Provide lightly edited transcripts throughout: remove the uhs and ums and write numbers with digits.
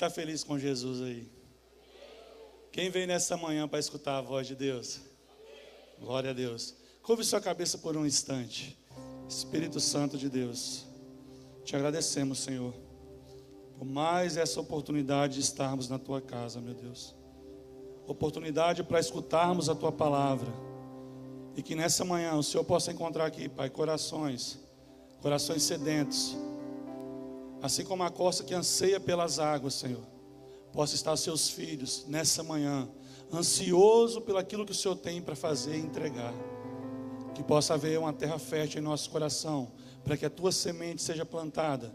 está feliz com Jesus aí? Quem veio nessa manhã para escutar a voz de Deus? Glória a Deus. Curve sua cabeça por um instante. Espírito Santo de Deus, te agradecemos, Senhor, por mais essa oportunidade de estarmos na Tua casa, meu Deus. Oportunidade para escutarmos a Tua palavra. E que nessa manhã o Senhor possa encontrar aqui, Pai, corações sedentos. Assim como a costa que anseia pelas águas, Senhor, possa estar seus filhos nessa manhã, ansioso pelo aquilo que o Senhor tem para fazer e entregar. Que possa haver uma terra fértil em nosso coração, para que a tua semente seja plantada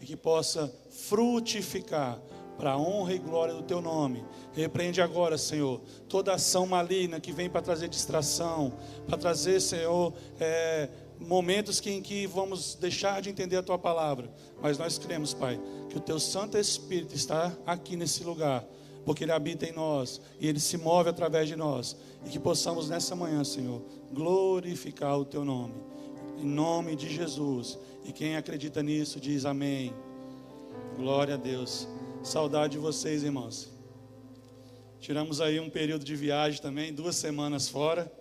e que possa frutificar para a honra e glória do teu nome. Repreende agora, Senhor, toda ação maligna que vem para trazer distração, para trazer, Senhor, momentos em que vamos deixar de entender a tua palavra. Mas nós cremos, Pai, que o teu Santo Espírito está aqui nesse lugar, porque Ele habita em nós e Ele se move através de nós. E que possamos nessa manhã, Senhor, glorificar o teu nome, em nome de Jesus. E quem acredita nisso diz amém. Glória a Deus. Saudade de vocês, irmãos. Tiramos aí um período de viagem também, 2 semanas fora.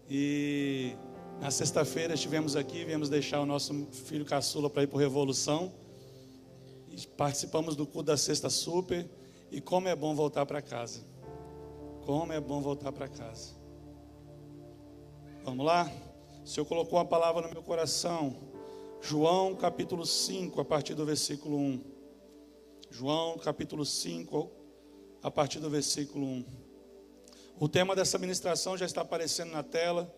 E na sexta-feira estivemos aqui, viemos deixar o nosso filho caçula para ir para o Revolução. E participamos do culto da Sexta Super. E como é bom voltar para casa. Como é bom voltar para casa. Vamos lá? O Senhor colocou a palavra no meu coração. João capítulo 5, a partir do versículo 1. João capítulo 5, a partir do versículo 1. O tema dessa ministração já está aparecendo na tela.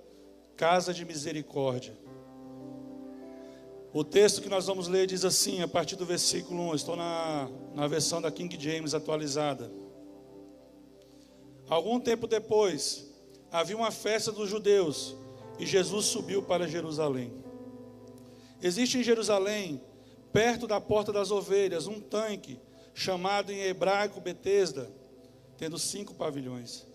Casa de misericórdia. O texto que nós vamos ler diz assim, a partir do versículo 1. Estou na versão da King James atualizada. Algum tempo depois, havia uma festa dos judeus e Jesus subiu para Jerusalém. Existe em Jerusalém, perto da porta das ovelhas, um tanque chamado em hebraico Betesda, tendo 5 pavilhões.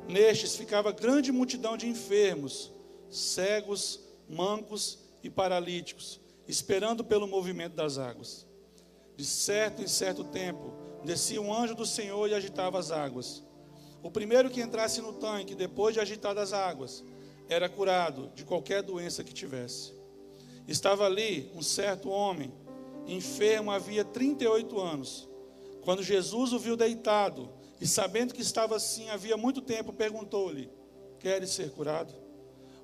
Nestes ficava grande multidão de enfermos, cegos, mancos e paralíticos, esperando pelo movimento das águas. De certo em certo tempo, descia um anjo do Senhor e agitava as águas. O primeiro que entrasse no tanque, depois de agitadas as águas, era curado de qualquer doença que tivesse. Estava ali um certo homem, enfermo havia 38 anos. Quando Jesus o viu deitado, e sabendo que estava assim havia muito tempo, perguntou-lhe: queres ser curado?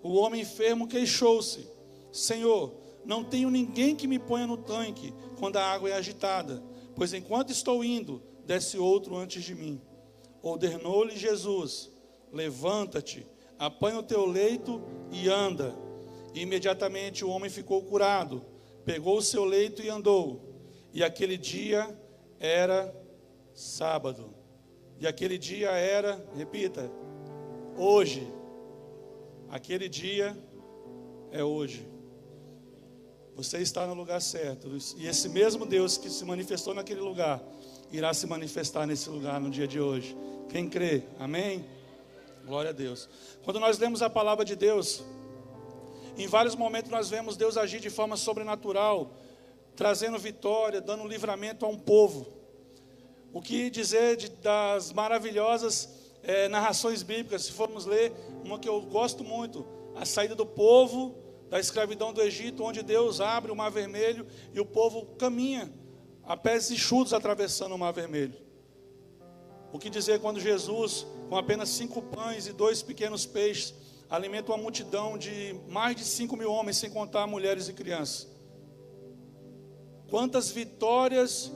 O homem enfermo queixou-se: Senhor, não tenho ninguém que me ponha no tanque quando a água é agitada, pois enquanto estou indo, desce outro antes de mim. Ordenou-lhe Jesus: levanta-te, apanha o teu leito e anda. E imediatamente o homem ficou curado, pegou o seu leito e andou. E aquele dia era sábado. E aquele dia era, repita, hoje. Aquele dia é hoje. Você está no lugar certo. E esse mesmo Deus que se manifestou naquele lugar, irá se manifestar nesse lugar no dia de hoje. Quem crê? Amém? Glória a Deus. Quando nós lemos a palavra de Deus, em vários momentos nós vemos Deus agir de forma sobrenatural, trazendo vitória, dando livramento a um povo. O que dizer das maravilhosas narrações bíblicas? Se formos ler, uma que eu gosto muito, a saída do povo da escravidão do Egito, onde Deus abre o mar vermelho e o povo caminha a pés enxutos atravessando o mar vermelho. O que dizer quando Jesus, com apenas 5 pães e 2 pequenos peixes, alimenta uma multidão de mais de 5.000 homens, sem contar mulheres e crianças. Quantas vitórias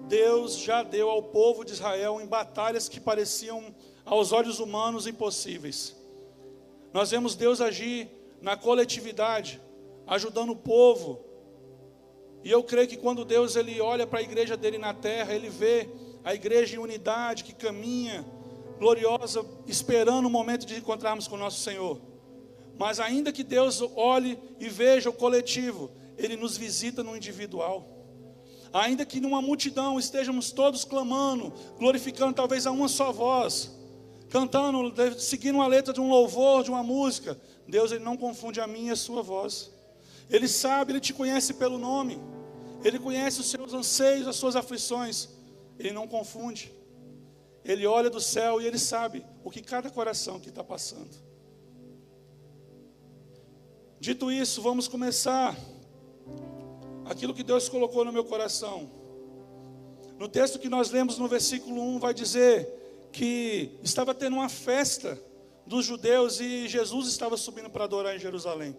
Deus já deu ao povo de Israel em batalhas que pareciam aos olhos humanos impossíveis. Nós vemos Deus agir na coletividade, ajudando o povo. E eu creio que quando Deus ele olha para a igreja dele na terra, ele vê a igreja em unidade que caminha, gloriosa, esperando o momento de encontrarmos com o nosso Senhor. Mas ainda que Deus olhe e veja o coletivo, Ele nos visita no individual. Ainda que numa multidão estejamos todos clamando, glorificando talvez a uma só voz, cantando, seguindo a letra de um louvor, de uma música, Deus ele não confunde a minha e a sua voz. Ele sabe, Ele te conhece pelo nome. Ele conhece os seus anseios, as suas aflições. Ele não confunde. Ele olha do céu e Ele sabe o que cada coração que está passando. Dito isso, vamos começar aquilo que Deus colocou no meu coração. No texto que nós lemos no versículo 1, vai dizer que estava tendo uma festa dos judeus e Jesus estava subindo para adorar em Jerusalém.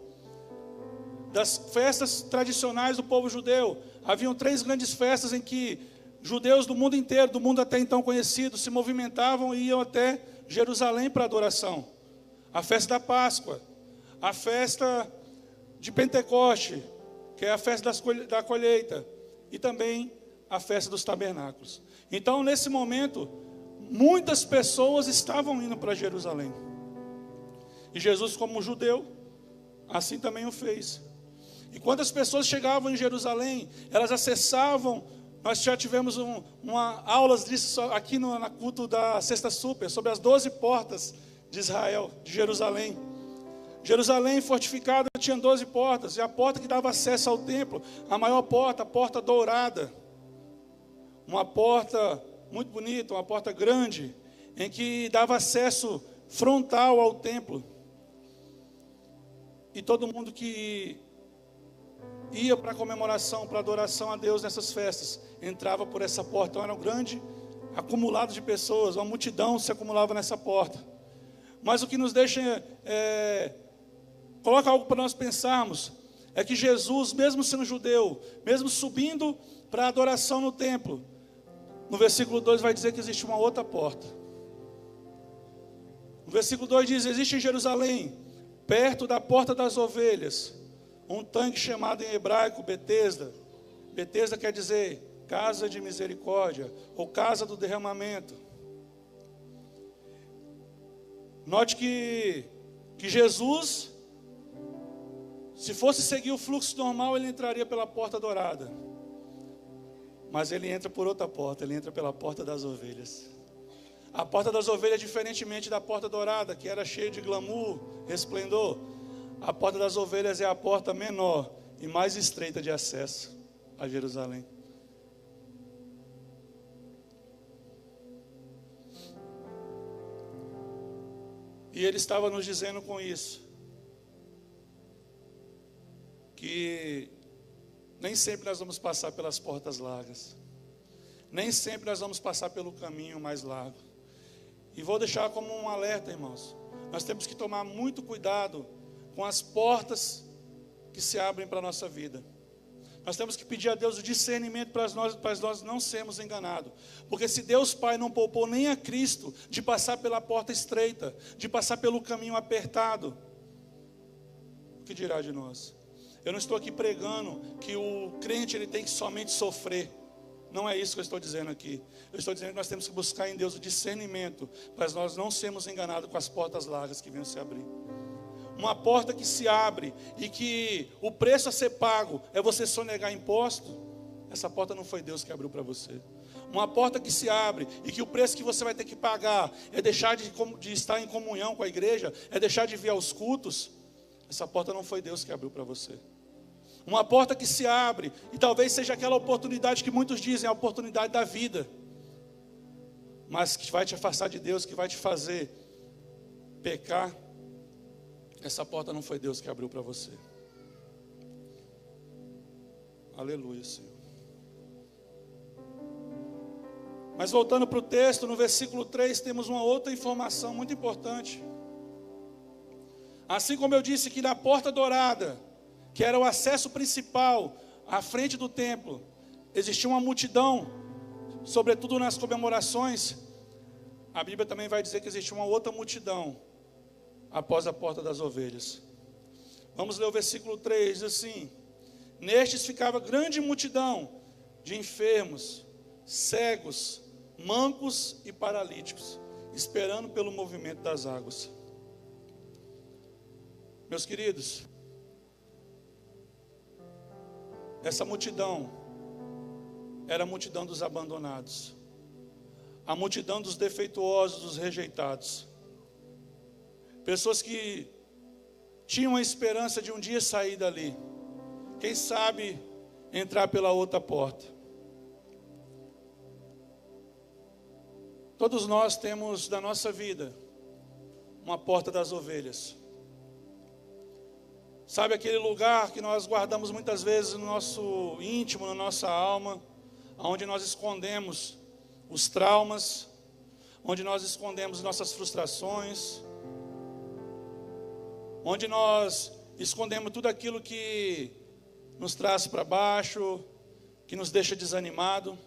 Das festas tradicionais do povo judeu, haviam 3 grandes festas em que judeus do mundo inteiro, do mundo até então conhecido, se movimentavam e iam até Jerusalém para adoração. A festa da Páscoa, a festa de Pentecoste, que é a festa da colheita, e também a festa dos tabernáculos. Então, nesse momento, muitas pessoas estavam indo para Jerusalém. E Jesus, como judeu, assim também o fez. E quando as pessoas chegavam em Jerusalém, elas acessavam. Nós já tivemos aulas disso aqui no culto da Sexta Super, sobre as 12 portas de Israel, de Jerusalém. Jerusalém fortificada tinha 12 portas, e a porta que dava acesso ao templo, a maior porta, a porta dourada. Uma porta muito bonita, uma porta grande, em que dava acesso frontal ao templo. E todo mundo que ia para a comemoração, para a adoração a Deus nessas festas, entrava por essa porta. Então era um grande acumulado de pessoas, uma multidão se acumulava nessa porta. Mas o que nos deixa, coloca algo para nós pensarmos, é que Jesus, mesmo sendo judeu, mesmo subindo para a adoração no templo, no versículo 2 vai dizer que existe uma outra porta. No versículo 2 diz: existe em Jerusalém, perto da porta das ovelhas, um tanque chamado em hebraico Betesda. Betesda quer dizer casa de misericórdia, ou casa do derramamento. Note que Jesus, se fosse seguir o fluxo normal, ele entraria pela porta dourada. Mas ele entra por outra porta, ele entra pela porta das ovelhas. A porta das ovelhas, diferentemente da porta dourada, que era cheia de glamour, resplendor, a porta das ovelhas é a porta menor e mais estreita de acesso a Jerusalém. E ele estava nos dizendo com isso, que nem sempre nós vamos passar pelas portas largas. Nem sempre nós vamos passar pelo caminho mais largo. E vou deixar como um alerta, irmãos. Nós temos que tomar muito cuidado com as portas que se abrem para a nossa vida. Nós temos que pedir a Deus o discernimento para nós não sermos enganados. Porque se Deus Pai não poupou nem a Cristo de passar pela porta estreita, de passar pelo caminho apertado, o que dirá de nós? Eu não estou aqui pregando que o crente ele tem que somente sofrer. Não é isso que eu estou dizendo aqui. Eu estou dizendo que nós temos que buscar em Deus o discernimento, para nós não sermos enganados com as portas largas que venham se abrir. Uma porta que se abre e que o preço a ser pago é você sonegar imposto. Essa porta não foi Deus que abriu para você. Uma porta que se abre e que o preço que você vai ter que pagar é deixar de estar em comunhão com a igreja, é deixar de vir aos cultos. Essa porta não foi Deus que abriu para você. Uma porta que se abre, e talvez seja aquela oportunidade que muitos dizem, a oportunidade da vida, mas que vai te afastar de Deus, que vai te fazer pecar. Essa porta não foi Deus que abriu para você. Aleluia, Senhor. Mas voltando para o texto, no versículo 3, temos uma outra informação muito importante. Assim como eu disse que na porta dourada, que era o acesso principal à frente do templo, existia uma multidão, sobretudo nas comemorações. A Bíblia também vai dizer que existia uma outra multidão após a porta das ovelhas. Vamos ler o versículo 3, diz assim: nestes ficava grande multidão de enfermos, cegos, mancos e paralíticos, esperando pelo movimento das águas. Meus queridos, essa multidão era a multidão dos abandonados, a multidão dos defeituosos, dos rejeitados. Pessoas que tinham a esperança de um dia sair dali, quem sabe entrar pela outra porta. Todos nós temos na nossa vida uma porta das ovelhas. Sabe aquele lugar que nós guardamos muitas vezes no nosso íntimo, na nossa alma, onde nós escondemos os traumas, onde nós escondemos nossas frustrações, onde nós escondemos tudo aquilo que nos traz para baixo, que nos deixa desanimado.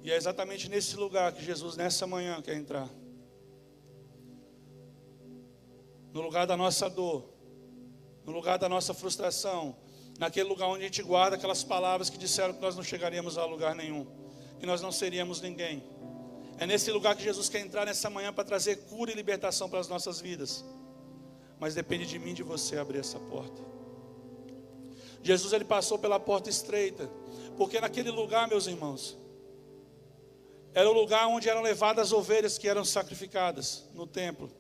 E é exatamente nesse lugar que Jesus nessa manhã quer entrar. No lugar da nossa dor, no lugar da nossa frustração, naquele lugar onde a gente guarda aquelas palavras que disseram que nós não chegaríamos a lugar nenhum, que nós não seríamos ninguém. É nesse lugar que Jesus quer entrar nessa manhã para trazer cura e libertação para as nossas vidas. Mas depende de mim e de você abrir essa porta. Jesus, ele passou pela porta estreita, porque naquele lugar, meus irmãos, era o lugar onde eram levadas as ovelhas que eram sacrificadas no templo.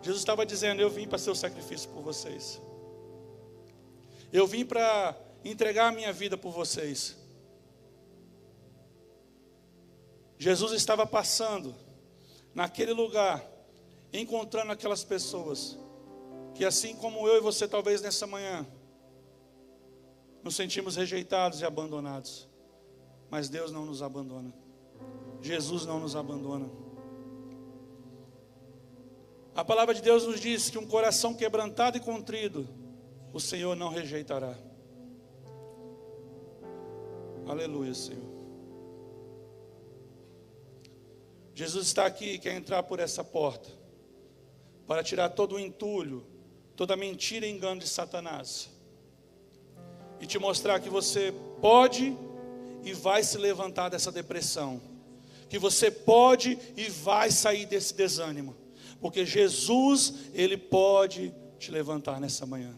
Jesus estava dizendo: eu vim para ser o sacrifício por vocês. Eu vim para entregar a minha vida por vocês. Jesus estava passando naquele lugar, encontrando aquelas pessoas que, assim como eu e você, talvez nessa manhã, nos sentimos rejeitados e abandonados. Mas Deus não nos abandona. Jesus não nos abandona. A palavra de Deus nos diz que um coração quebrantado e contrido, o Senhor não rejeitará. Aleluia, Senhor. Jesus está aqui, quer entrar por essa porta, para tirar todo o entulho, toda a mentira e engano de Satanás, e te mostrar que você pode e vai se levantar dessa depressão, que você pode e vai sair desse desânimo, porque Jesus, ele pode te levantar nessa manhã.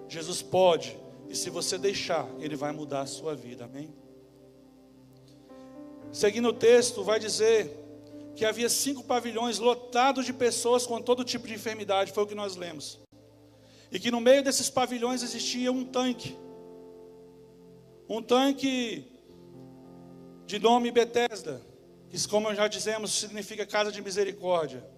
Jesus pode, e se você deixar, ele vai mudar a sua vida, amém? Seguindo o texto, vai dizer que havia 5 pavilhões lotados de pessoas com todo tipo de enfermidade, foi o que nós lemos. E que no meio desses pavilhões existia um tanque de nome Betesda, que, como já dizemos, significa casa de misericórdia.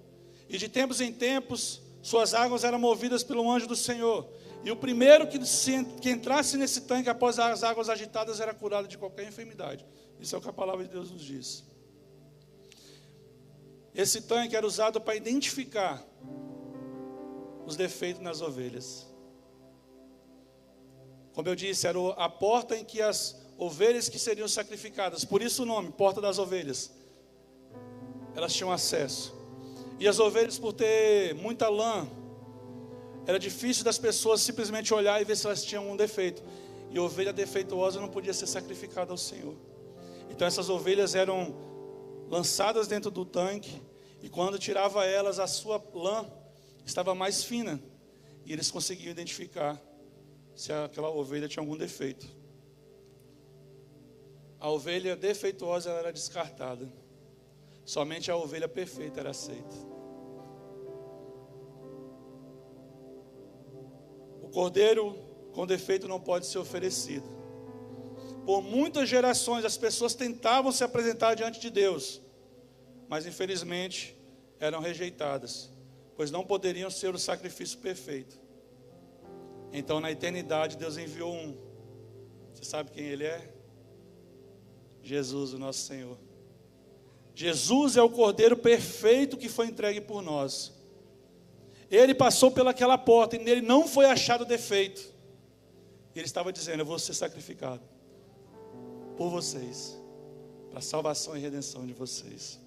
E de tempos em tempos, suas águas eram movidas pelo anjo do Senhor. E o primeiro que entrasse nesse tanque após as águas agitadas era curado de qualquer enfermidade. Isso é o que a palavra de Deus nos diz. Esse tanque era usado para identificar os defeitos nas ovelhas. Como eu disse, era a porta em que as ovelhas que seriam sacrificadas, por isso o nome, porta das ovelhas, elas tinham acesso. E as ovelhas, por ter muita lã, era difícil das pessoas simplesmente olhar e ver se elas tinham um defeito. E ovelha defeituosa não podia ser sacrificada ao Senhor. Então essas ovelhas eram lançadas dentro do tanque, e quando tirava elas, a sua lã estava mais fina, e eles conseguiam identificar se aquela ovelha tinha algum defeito. A ovelha defeituosa ela era descartada, somente a ovelha perfeita era aceita. O cordeiro com defeito não pode ser oferecido. Por muitas gerações as pessoas tentavam se apresentar diante de Deus, mas infelizmente eram rejeitadas, pois não poderiam ser o sacrifício perfeito. Então na eternidade Deus enviou um. Você sabe quem ele é? Jesus, o nosso Senhor. Jesus é o cordeiro perfeito que foi entregue por nós. Ele passou pelaquela porta e nele não foi achado defeito. Ele estava dizendo: eu vou ser sacrificado por vocês, para a salvação e redenção de vocês.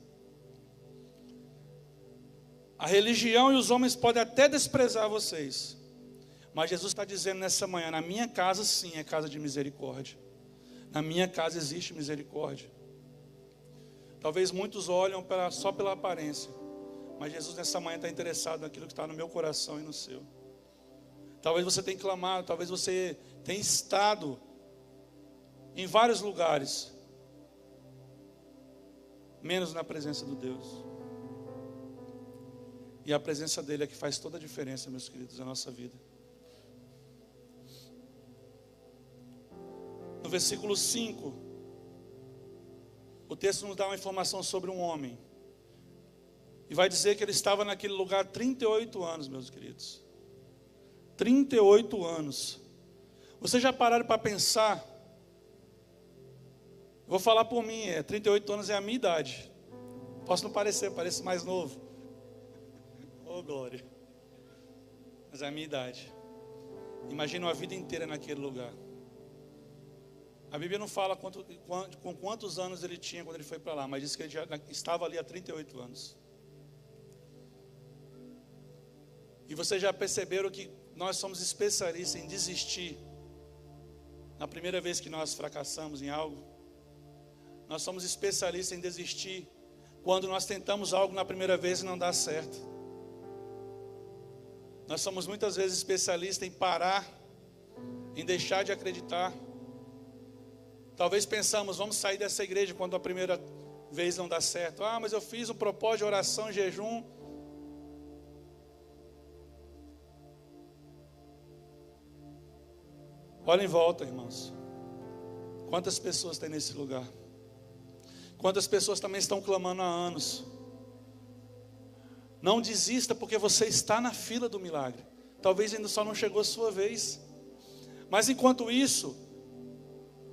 A religião e os homens podem até desprezar vocês, mas Jesus está dizendo nessa manhã: na minha casa sim é casa de misericórdia. Na minha casa existe misericórdia. Talvez muitos olham só pela aparência, mas Jesus nessa manhã está interessado naquilo que está no meu coração e no seu. Talvez você tenha clamado, talvez você tenha estado em vários lugares, menos na presença do Deus. E a presença dele é que faz toda a diferença, meus queridos, na nossa vida. versículo 5, o texto nos dá uma informação sobre um homem. E vai dizer que ele estava naquele lugar 38 anos, meus queridos. 38 anos. Vocês já pararam para pensar? Vou falar por mim, 38 anos é a minha idade. Posso não parecer, pareço mais novo. Oh, glória. Mas é a minha idade. Imagina uma vida inteira naquele lugar. A Bíblia não fala com quantos anos ele tinha quando ele foi para lá, mas diz que ele já estava ali há 38 anos. E vocês já perceberam que nós somos especialistas em desistir na primeira vez que nós fracassamos em algo? Nós somos especialistas em desistir quando nós tentamos algo na primeira vez e não dá certo. Nós somos muitas vezes especialistas em parar, em deixar de acreditar. Talvez pensamos, vamos sair dessa igreja quando a primeira vez não dá certo. Ah, mas eu fiz um propósito de oração, jejum. Olha em volta, irmãos. Quantas pessoas tem nesse lugar? Quantas pessoas também estão clamando há anos? Não desista, porque você está na fila do milagre. Talvez ainda só não chegou a sua vez. Mas enquanto isso,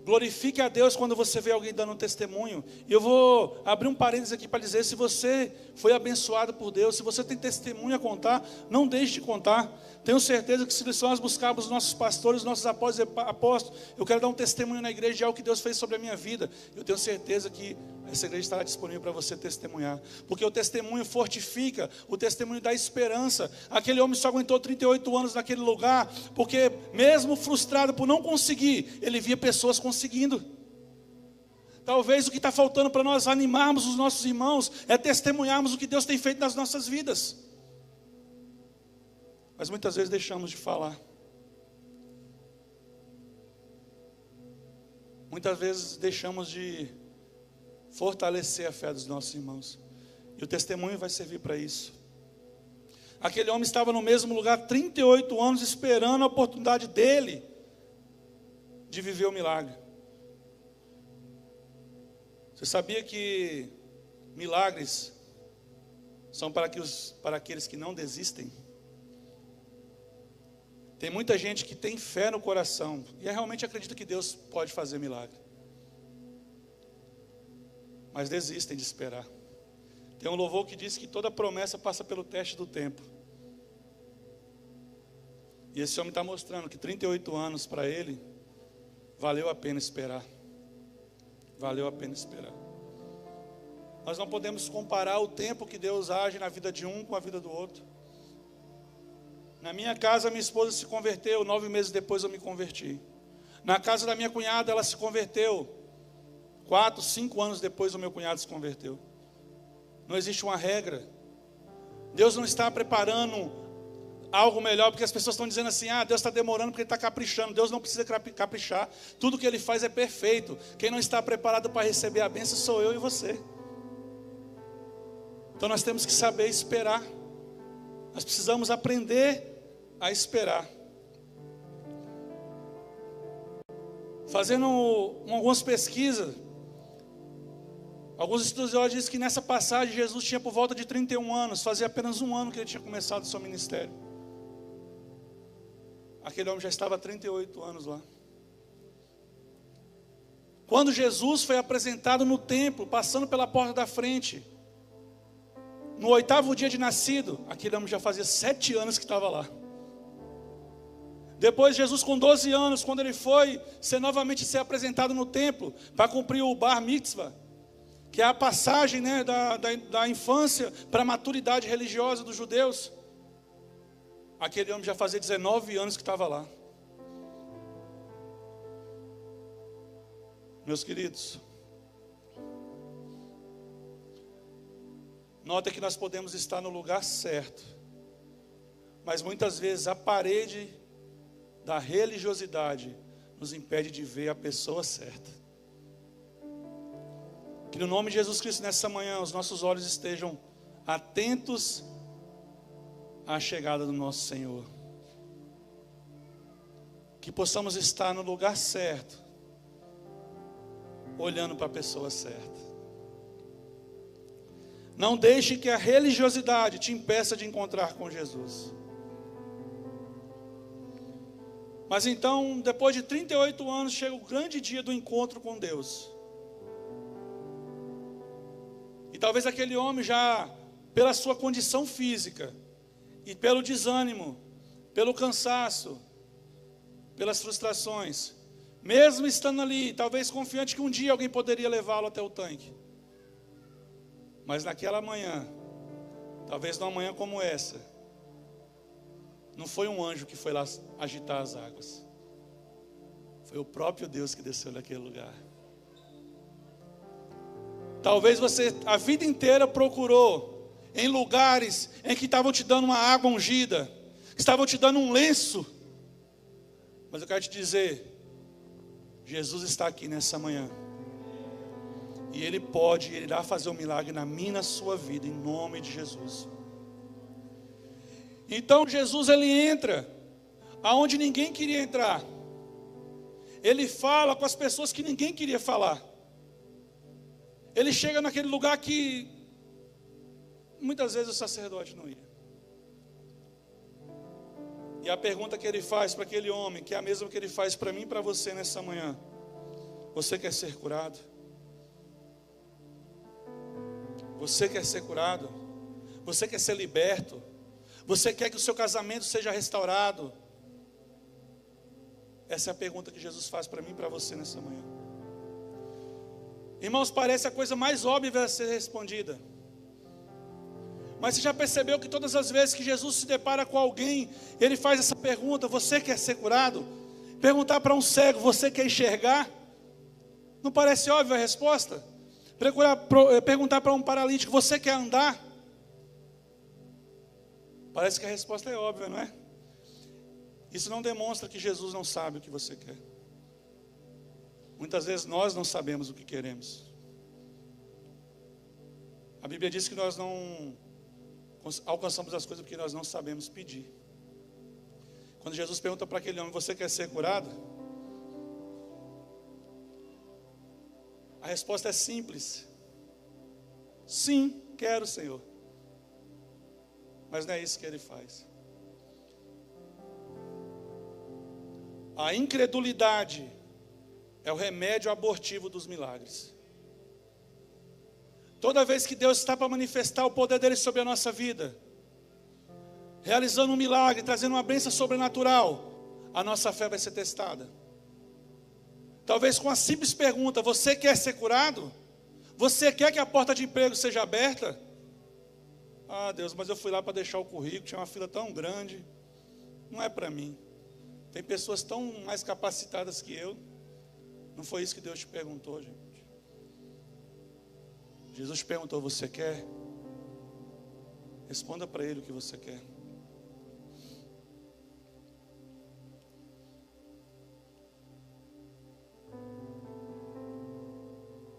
glorifique a Deus quando você vê alguém dando um testemunho. E eu vou abrir um parênteses aqui para dizer, se você foi abençoado por Deus, se você tem testemunho a contar, não deixe de contar. Tenho certeza que se nós buscarmos os nossos pastores, os nossos apóstolos, eu quero dar um testemunho na igreja de algo que Deus fez sobre a minha vida. Eu tenho certeza que essa igreja estará disponível para você testemunhar. Porque o testemunho fortifica, o testemunho dá esperança. Aquele homem só aguentou 38 anos naquele lugar, porque mesmo frustrado por não conseguir, ele via pessoas conseguindo. Talvez o que está faltando para nós animarmos os nossos irmãos é testemunharmos o que Deus tem feito nas nossas vidas. Mas muitas vezes deixamos de falar. Muitas vezes deixamos de fortalecer a fé dos nossos irmãos. E o testemunho vai servir para isso. Aquele homem estava no mesmo lugar 38 anos esperando a oportunidade dele de viver o milagre. Você sabia que milagres são para aqueles que não desistem? Tem muita gente que tem fé no coração e realmente acredita que Deus pode fazer milagre, mas desistem de esperar. Tem um louvor que diz que toda promessa passa pelo teste do tempo. E esse homem está mostrando que 38 anos para ele valeu a pena esperar. Valeu a pena esperar. Nós não podemos comparar o tempo que Deus age na vida de um com a vida do outro. Na minha casa, minha esposa se converteu, 9 meses depois eu me converti. Na casa da minha cunhada, ela se converteu. 4, 5 anos depois o meu cunhado se converteu. Não existe uma regra. Deus não está preparando algo melhor, porque as pessoas estão dizendo assim, Deus está demorando porque Ele está caprichando. Deus não precisa caprichar. Tudo que Ele faz é perfeito. Quem não está preparado para receber a bênção sou eu e você. Então nós temos que saber esperar. Nós precisamos aprender a esperar. Fazendo algumas pesquisas, alguns estudiosos dizem que nessa passagem Jesus tinha por volta de 31 anos, fazia apenas 1 ano que ele tinha começado o seu ministério. Aquele homem já estava há 38 anos lá. Quando Jesus foi apresentado no templo, passando pela porta da frente, no 8º dia de nascido, aquele homem já fazia 7 anos que estava lá. Depois Jesus com 12 anos, quando ele foi novamente ser apresentado no templo, para cumprir o bar mitzvah, que é a passagem, da infância para a maturidade religiosa dos judeus, aquele homem já fazia 19 anos que estava lá. Meus queridos, nota que nós podemos estar no lugar certo, mas muitas vezes a parede da religiosidade nos impede de ver a pessoa certa. Que no nome de Jesus Cristo nessa manhã os nossos olhos estejam atentos à chegada do nosso Senhor. Que possamos estar no lugar certo, olhando para a pessoa certa. Não deixe que a religiosidade te impeça de encontrar com Jesus. Mas então, depois de 38 anos, chega o grande dia do encontro com Deus. E talvez aquele homem já, pela sua condição física, e pelo desânimo, pelo cansaço, pelas frustrações, mesmo estando ali, talvez confiante que um dia alguém poderia levá-lo até o tanque. Mas naquela manhã, talvez numa manhã como essa, não foi um anjo que foi lá agitar as águas. Foi o próprio Deus que desceu naquele lugar. Talvez você a vida inteira procurou em lugares em que estavam te dando uma água ungida, que estavam te dando um lenço. Mas eu quero te dizer, Jesus está aqui nessa manhã. E Ele irá fazer um milagre na minha e na sua vida, em nome de Jesus. Então Jesus, Ele entra aonde ninguém queria entrar. Ele fala com as pessoas que ninguém queria falar. Ele chega naquele lugar que muitas vezes o sacerdote não ia. E a pergunta que Ele faz para aquele homem, que é a mesma que Ele faz para mim e para você nessa manhã: você quer ser curado? Você quer ser curado? Você quer ser liberto? Você quer que o seu casamento seja restaurado? Essa é a pergunta que Jesus faz para mim e para você nessa manhã. Irmãos, parece a coisa mais óbvia a ser respondida. Mas você já percebeu que todas as vezes que Jesus se depara com alguém, Ele faz essa pergunta: você quer ser curado? Perguntar para um cego: você quer enxergar? Não parece óbvia a resposta? Perguntar para um paralítico: você quer andar? Parece que a resposta é óbvia, não é? Isso não demonstra que Jesus não sabe o que você quer. Muitas vezes nós não sabemos o que queremos. A Bíblia diz que nós não alcançamos as coisas porque nós não sabemos pedir. Quando Jesus pergunta para aquele homem: você quer ser curado? A resposta é simples: sim, quero, Senhor. Mas não é isso que Ele faz. A incredulidade é o remédio abortivo dos milagres. Toda vez que Deus está para manifestar o poder dEle sobre a nossa vida, realizando um milagre, trazendo uma bênção sobrenatural, a nossa fé vai ser testada. Talvez com a simples pergunta: você quer ser curado? Você quer que a porta de emprego seja aberta? Ah, Deus, mas eu fui lá para deixar o currículo, tinha uma fila tão grande. Não é para mim. Tem pessoas tão mais capacitadas que eu. Não foi isso que Deus te perguntou, gente. Jesus te perguntou: você quer? Responda para Ele o que você quer.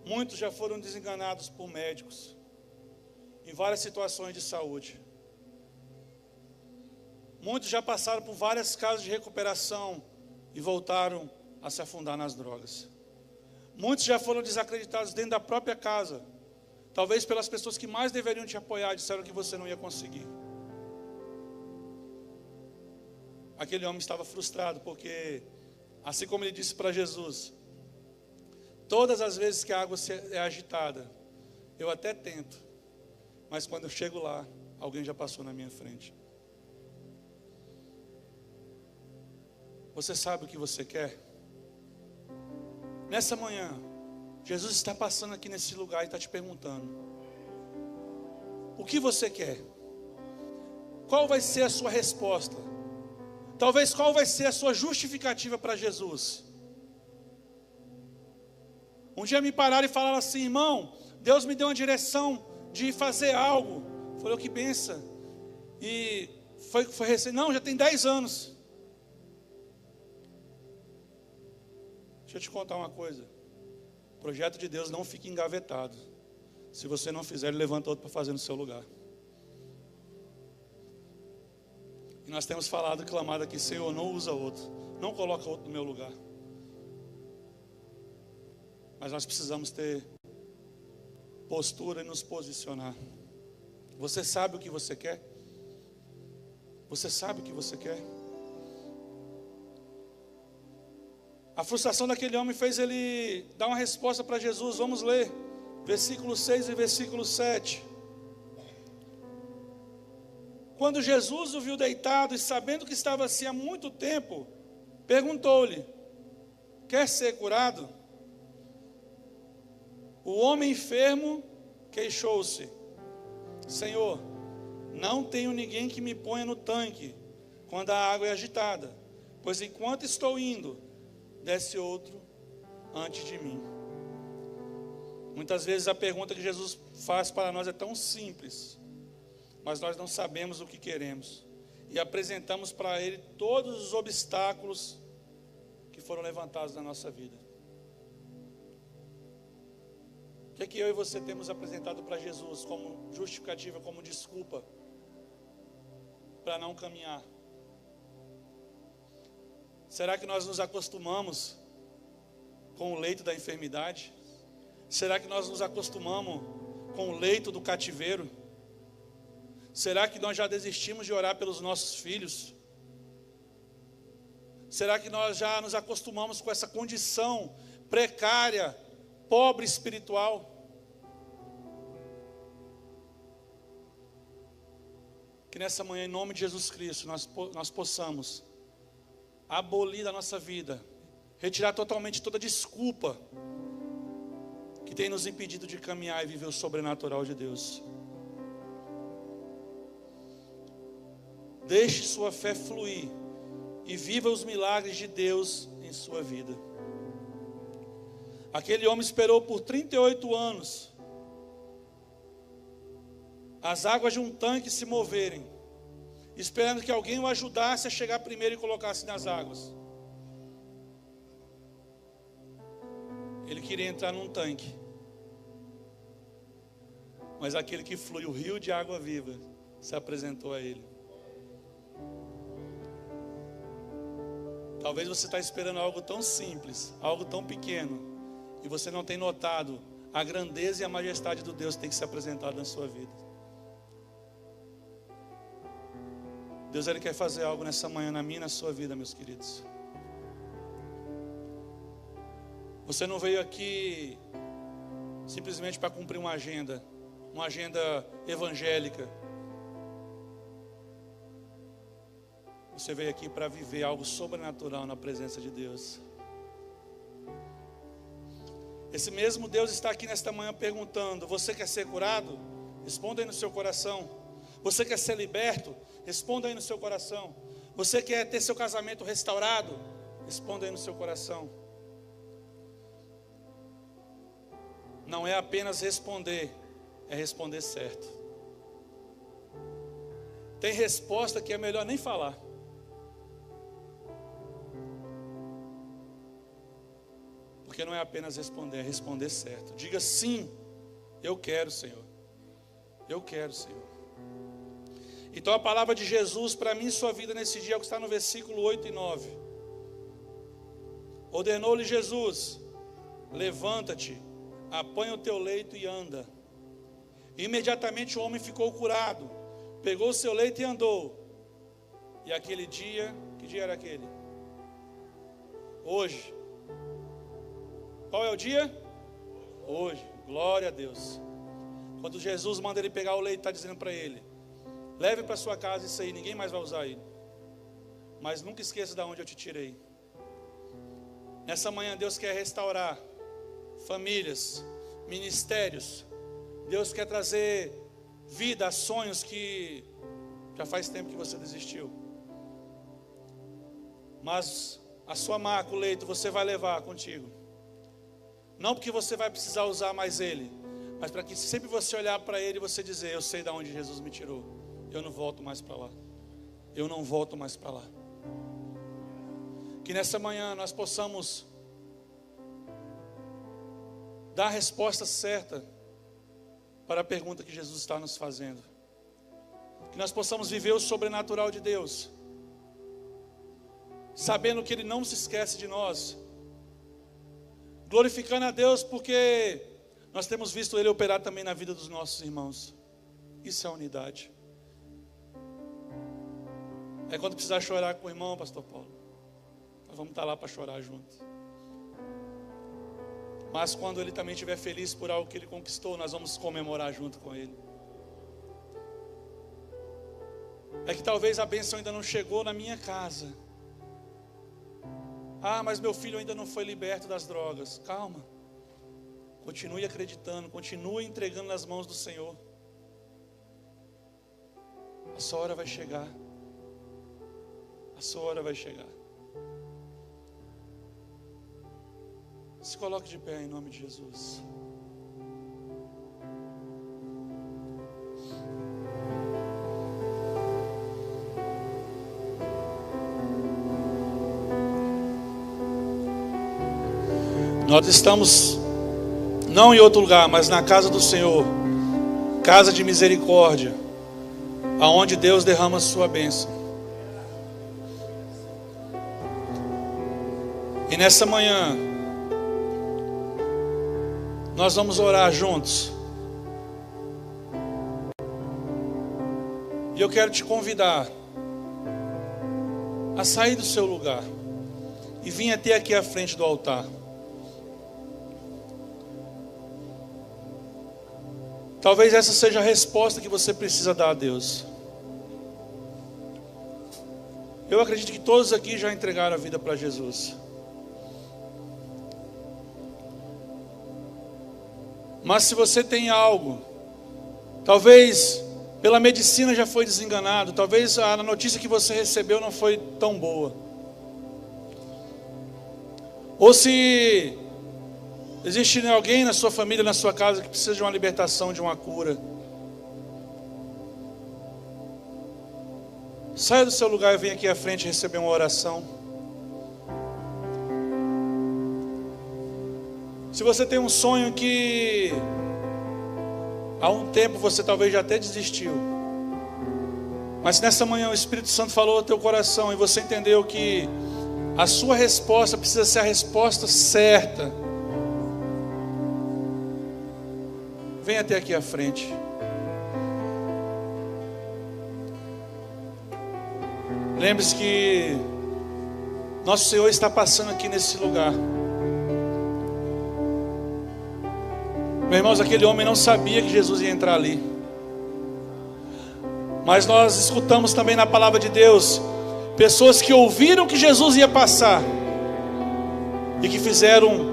Muitos já foram desenganados por médicos em várias situações de saúde. Muitos já passaram por várias casas de recuperação e voltaram a se afundar nas drogas. Muitos já foram desacreditados dentro da própria casa, talvez pelas pessoas que mais deveriam te apoiar, disseram que você não ia conseguir. Aquele homem estava frustrado porque, assim como ele disse para Jesus: todas as vezes que a água é agitada, eu até tento, mas quando eu chego lá, alguém já passou na minha frente. Você sabe o que você quer? Nessa manhã, Jesus está passando aqui nesse lugar e está te perguntando: o que você quer? Qual vai ser a sua resposta? Talvez qual vai ser a sua justificativa para Jesus? Um dia me pararam e falaram assim: irmão, Deus me deu uma direção de fazer algo. Eu falei: que benção. E foi recente. Não, já tem 10 anos. Deixa eu te contar uma coisa. O projeto de Deus não fica engavetado. Se você não fizer, Ele levanta outro para fazer no seu lugar. E nós temos falado, clamado aqui: Senhor, não usa outro. Não coloca outro no meu lugar. Mas nós precisamos ter postura e nos posicionar. Você sabe o que você quer? Você sabe o que você quer? A frustração daquele homem fez ele dar uma resposta para Jesus. Vamos ler, versículo 6 e versículo 7. Quando Jesus o viu deitado e sabendo que estava assim há muito tempo, perguntou-lhe: quer ser curado? O homem enfermo queixou-se: Senhor, não tenho ninguém que me ponha no tanque quando a água é agitada, pois enquanto estou indo, desce outro antes de mim. Muitas vezes a pergunta que Jesus faz para nós é tão simples, mas nós não sabemos o que queremos e apresentamos para Ele todos os obstáculos que foram levantados na nossa vida. O que é que eu e você temos apresentado para Jesus como justificativa, como desculpa para não caminhar? Será que nós nos acostumamos com o leito da enfermidade? Será que nós nos acostumamos com o leito do cativeiro? Será que nós já desistimos de orar pelos nossos filhos? Será que nós já nos acostumamos com essa condição precária, pobre espiritual? Que nessa manhã, em nome de Jesus Cristo, nós possamos abolir da nossa vida, retirar totalmente toda desculpa que tem nos impedido de caminhar e viver o sobrenatural de Deus. Deixe sua fé fluir e viva os milagres de Deus em sua vida. Aquele homem esperou por 38 anos as águas de um tanque se moverem, esperando que alguém o ajudasse a chegar primeiro e colocasse nas águas. Ele queria entrar num tanque, mas aquele que flui o rio de água viva se apresentou a ele. Talvez você está esperando algo tão simples, algo tão pequeno, e você não tem notado a grandeza e a majestade do Deus que tem que se apresentar na sua vida. Deus, Ele quer fazer algo nessa manhã na minha e na sua vida, meus queridos. Você não veio aqui simplesmente para cumprir uma agenda evangélica. Você veio aqui para viver algo sobrenatural na presença de Deus. Esse mesmo Deus está aqui nesta manhã perguntando: você quer ser curado? Responda aí no seu coração. Você quer ser liberto? Responda aí no seu coração. Você quer ter seu casamento restaurado? Responda aí no seu coração. Não é apenas responder, é responder certo. Tem resposta que é melhor nem falar. Porque não é apenas responder, é responder certo. Diga sim, eu quero, Senhor. Eu quero, Senhor. Então a palavra de Jesus para mim e sua vida nesse dia é o que está no versículo 8 e 9. Ordenou-lhe Jesus: levanta-te, apanha o teu leito e anda. Imediatamente o homem ficou curado, pegou o seu leito e andou. E aquele dia, que dia era aquele? Hoje. Qual é o dia? Hoje. Glória a Deus. Quando Jesus manda ele pegar o leito, está dizendo para ele: leve para sua casa isso aí, ninguém mais vai usar ele. Mas nunca esqueça de onde eu te tirei. Nessa manhã Deus quer restaurar famílias, ministérios. Deus quer trazer vida a sonhos que já faz tempo que você desistiu. Mas a sua maca, o leito, você vai levar contigo. Não porque você vai precisar usar mais ele, mas para que sempre você olhar para ele e você dizer: eu sei de onde Jesus me tirou. Eu não volto mais para lá. Eu não volto mais para lá. Que nessa manhã nós possamos dar a resposta certa para a pergunta que Jesus está nos fazendo. Que nós possamos viver o sobrenatural de Deus, sabendo que Ele não se esquece de nós. glorificando a Deus porque nós temos visto Ele operar também na vida dos nossos irmãos. Isso é unidade. É quando precisar chorar com o irmão, pastor Paulo, nós vamos estar lá para chorar junto. Mas quando ele também estiver feliz por algo que ele conquistou, nós vamos comemorar junto com ele. É que talvez a bênção ainda não chegou na minha casa. Ah, mas meu filho ainda não foi liberto das drogas. Calma. Continue acreditando, continue entregando nas mãos do Senhor. A sua hora vai chegar. A sua hora vai chegar. Se coloque de pé em nome de Jesus. Nós estamos não em outro lugar, mas na casa do Senhor, casa de misericórdia, aonde Deus derrama a sua bênção. E nessa manhã nós vamos orar juntos. E eu quero te convidar a sair do seu lugar e vir até aqui à frente do altar. Talvez essa seja a resposta que você precisa dar a Deus. Eu acredito que todos aqui já entregaram a vida para Jesus. Mas se você tem algo, talvez pela medicina já foi desenganado, talvez a notícia que você recebeu não foi tão boa. Ou se existe alguém na sua família, na sua casa, que precisa de uma libertação, de uma cura. Saia do seu lugar e venha aqui à frente receber uma oração. Se você tem um sonho que há um tempo você talvez já até desistiu, mas nessa manhã o Espírito Santo falou ao teu coração e você entendeu que a sua resposta precisa ser a resposta certa, venha até aqui à frente. Lembre-se que nosso Senhor está passando aqui nesse lugar. Meus irmãos, aquele homem não sabia que Jesus ia entrar ali. Mas nós escutamos também na palavra de Deus pessoas que ouviram que Jesus ia passar e que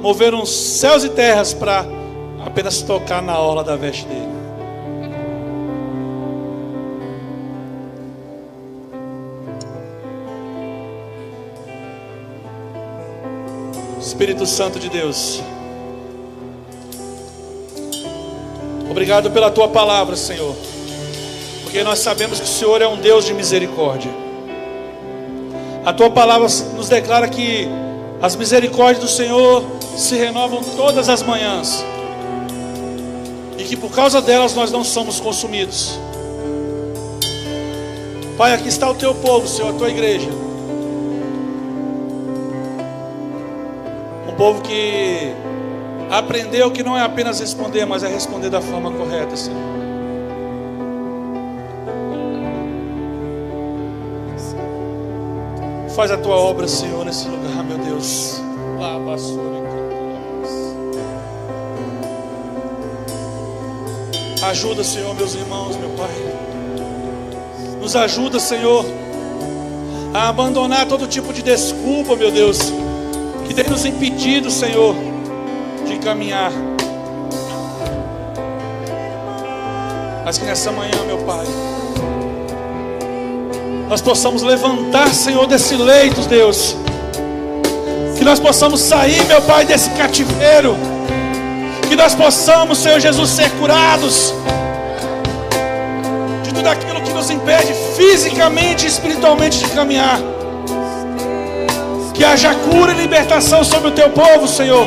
moveram céus e terras para apenas tocar na orla da veste dele. Espírito Santo de Deus, obrigado pela tua palavra, Senhor, porque nós sabemos que o Senhor é um Deus de misericórdia. A tua palavra nos declara que as misericórdias do Senhor se renovam todas as manhãs, e que por causa delas nós não somos consumidos. Pai, aqui está o teu povo, Senhor, a tua igreja, um povo que aprendeu que não é apenas responder, mas é responder da forma correta, Senhor. Faz a tua obra, Senhor, nesse lugar, meu Deus. Ajuda, Senhor, meus irmãos, meu Pai. Nos ajuda, Senhor, a abandonar todo tipo de desculpa, meu Deus, que tem nos impedido, Senhor, de caminhar. Mas que nessa manhã, meu Pai, nós possamos levantar, Senhor, desse leito, Deus. Que nós possamos sair, meu Pai, desse cativeiro. Que nós possamos, Senhor Jesus, ser curados de tudo aquilo que nos impede fisicamente e espiritualmente de caminhar. Que haja cura e libertação sobre o teu povo, Senhor.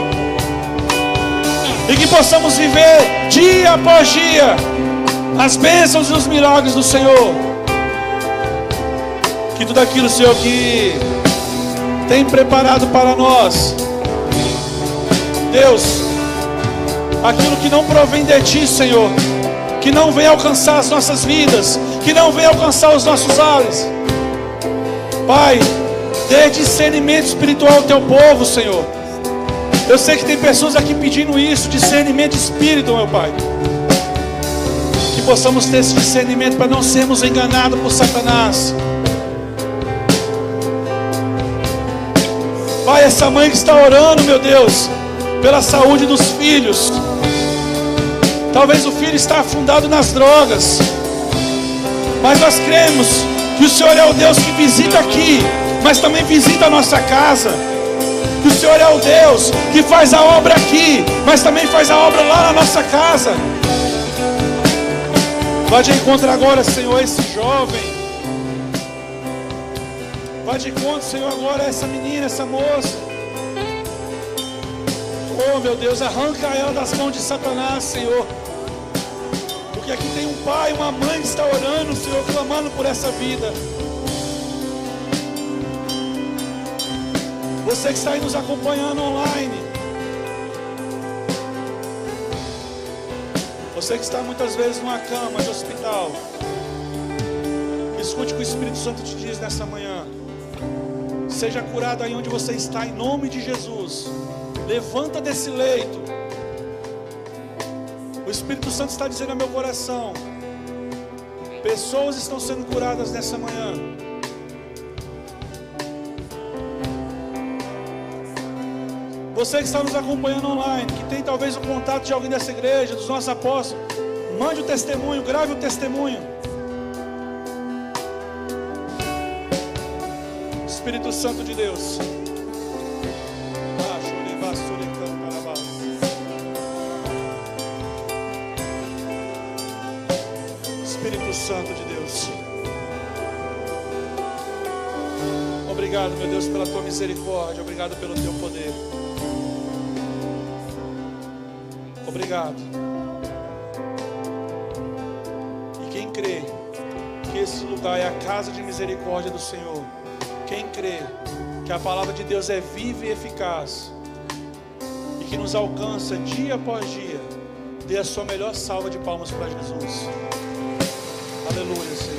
E que possamos viver dia após dia as bênçãos e os milagres do Senhor. Que tudo aquilo, Senhor, que tem preparado para nós Deus, aquilo que não provém de Ti, Senhor, que não vem alcançar as nossas vidas, que não vem alcançar os nossos lares. Pai, dê discernimento espiritual ao Teu povo, Senhor. Eu sei que tem pessoas aqui pedindo isso, discernimento de espírito, meu Pai. Que possamos ter esse discernimento para não sermos enganados por Satanás. Pai, essa mãe que está orando, meu Deus, pela saúde dos filhos. Talvez o filho está afundado nas drogas, mas nós cremos que o Senhor é o Deus que visita aqui, mas também visita a nossa casa. Que o Senhor é o Deus que faz a obra aqui, mas também faz a obra lá na nossa casa. Vai de encontro agora, Senhor, esse jovem. Vai de encontro, Senhor, agora essa menina, essa moça. Oh, meu Deus, arranca ela das mãos de Satanás, Senhor. Porque aqui tem um pai, uma mãe que está orando, Senhor, clamando por essa vida. Você que está aí nos acompanhando online. Você que está muitas vezes numa cama de hospital. Escute o que o Espírito Santo te diz nessa manhã. Seja curado aí onde você está, em nome de Jesus. Levanta desse leito. O Espírito Santo está dizendo ao meu coração: pessoas estão sendo curadas nessa manhã. Você que está nos acompanhando online, que tem talvez o contato de alguém dessa igreja, dos nossos apóstolos, mande o testemunho, grave o testemunho. Espírito Santo de Deus. Espírito Santo de Deus. Obrigado, meu Deus, pela Tua misericórdia. Obrigado pelo Teu poder. Obrigado. E quem crê que esse lugar é a casa de misericórdia do Senhor, quem crê que a palavra de Deus é viva e eficaz e que nos alcança dia após dia, dê a sua melhor salva de palmas para Jesus. Aleluia, Senhor.